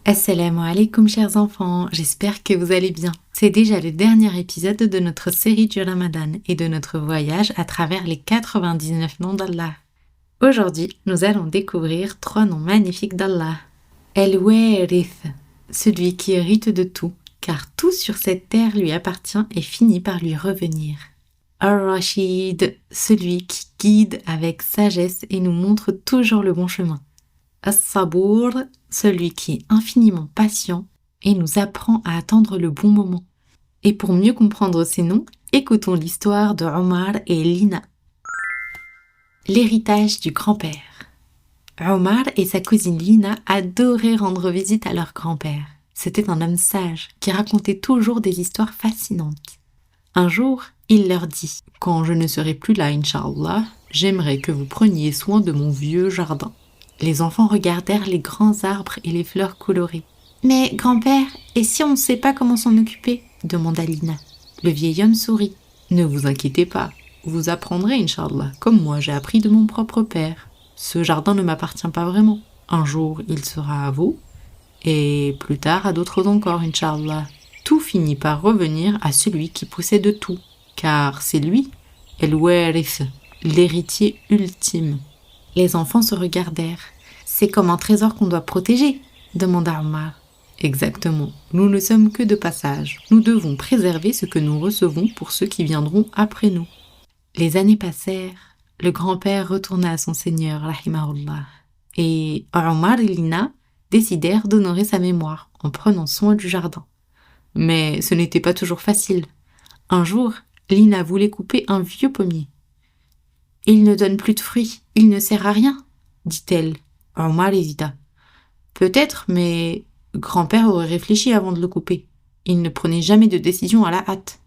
Assalamu alaikum chers enfants, j'espère que vous allez bien. C'est déjà le dernier épisode de notre série du Ramadan et de notre voyage à travers les 99 noms d'Allah. Aujourd'hui, nous allons découvrir 3 noms magnifiques d'Allah. El-Warith, celui qui hérite de tout, car tout sur cette terre lui appartient et finit par lui revenir. Ar-Rashid, celui qui guide avec sagesse et nous montre toujours le bon chemin. As-Sabour, celui qui est infiniment patient et nous apprend à attendre le bon moment. Et pour mieux comprendre ces noms, écoutons l'histoire de Omar et Lina. L'héritage du grand-père. Omar et sa cousine Lina adoraient rendre visite à leur grand-père. C'était un homme sage qui racontait toujours des histoires fascinantes. Un jour, il leur dit « Quand je ne serai plus là, Inch'Allah, j'aimerais que vous preniez soin de mon vieux jardin. » Les enfants regardèrent les grands arbres et les fleurs colorées. « Mais grand-père, et si on ne sait pas comment s'en occuper ?» demanda Lina. Le vieil homme sourit. « Ne vous inquiétez pas, vous apprendrez, Inch'Allah, comme moi j'ai appris de mon propre père. Ce jardin ne m'appartient pas vraiment. Un jour, il sera à vous, et plus tard à d'autres encore, Inch'Allah. Tout finit par revenir à celui qui possède tout, car c'est lui, El-Warith, l'héritier ultime. » Les enfants se regardèrent. « C'est comme un trésor qu'on doit protéger » demanda Omar. « Exactement. Nous ne sommes que de passage. Nous devons préserver ce que nous recevons pour ceux qui viendront après nous. » Les années passèrent. Le grand-père retourna à son seigneur, rahimahullah. Et Omar et Lina décidèrent d'honorer sa mémoire en prenant soin du jardin. Mais ce n'était pas toujours facile. Un jour, Lina voulait couper un vieux pommier. « Il ne donne plus de fruits, il ne sert à rien, » dit-elle. Omar hésita. « Peut-être, mais grand-père aurait réfléchi avant de le couper. Il ne prenait jamais de décision à la hâte. »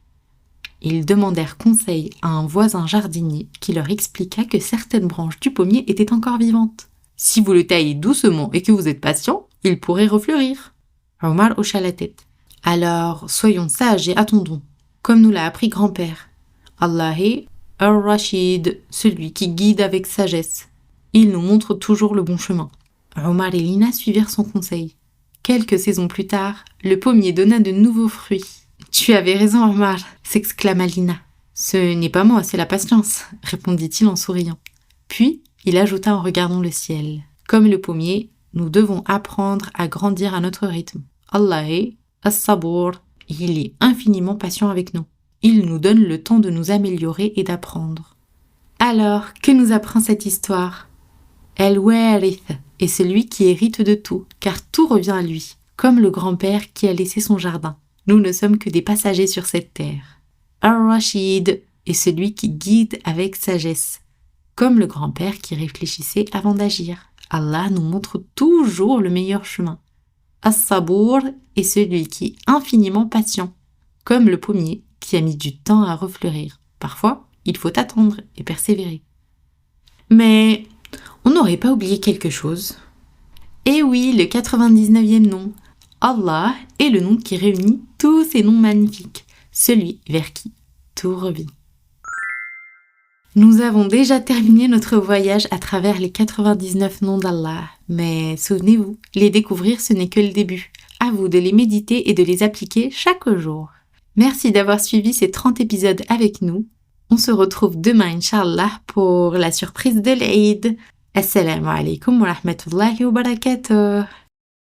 Ils demandèrent conseil à un voisin jardinier qui leur expliqua que certaines branches du pommier étaient encore vivantes. « Si vous le taillez doucement et que vous êtes patient, il pourrait refleurir. » Omar hocha la tête. « Alors, soyons sages et attendons, comme nous l'a appris grand-père. Allah est Ar-Rashid, celui qui guide avec sagesse. Il nous montre toujours le bon chemin. » Omar et Lina suivirent son conseil. Quelques saisons plus tard, le pommier donna de nouveaux fruits. « Tu avais raison, Omar » s'exclama Lina. « Ce n'est pas moi, c'est la patience » répondit-il en souriant. Puis, il ajouta en regardant le ciel. « Comme le pommier, nous devons apprendre à grandir à notre rythme. Allah est As-Sabour, il est infiniment patient avec nous. Il nous donne le temps de nous améliorer et d'apprendre. » Alors, que nous apprend cette histoire ? El-Warith est celui qui hérite de tout, car tout revient à lui, comme le grand-père qui a laissé son jardin. Nous ne sommes que des passagers sur cette terre. Ar-Rashid est celui qui guide avec sagesse, comme le grand-père qui réfléchissait avant d'agir. Allah nous montre toujours le meilleur chemin. As-Sabour est celui qui est infiniment patient, comme le pommier qui a mis du temps à refleurir. Parfois, il faut attendre et persévérer. Mais on n'aurait pas oublié quelque chose. Eh oui, le 99e nom. Allah est le nom qui réunit tous ces noms magnifiques, celui vers qui tout revient. Nous avons déjà terminé notre voyage à travers les 99 noms d'Allah, mais souvenez-vous, les découvrir ce n'est que le début. À vous de les méditer et de les appliquer chaque jour. Merci d'avoir suivi ces 30 épisodes avec nous. On se retrouve demain, Inch'Allah, pour la surprise de l'Eid. Assalamu alaikum wa rahmatullahi wa barakatuh.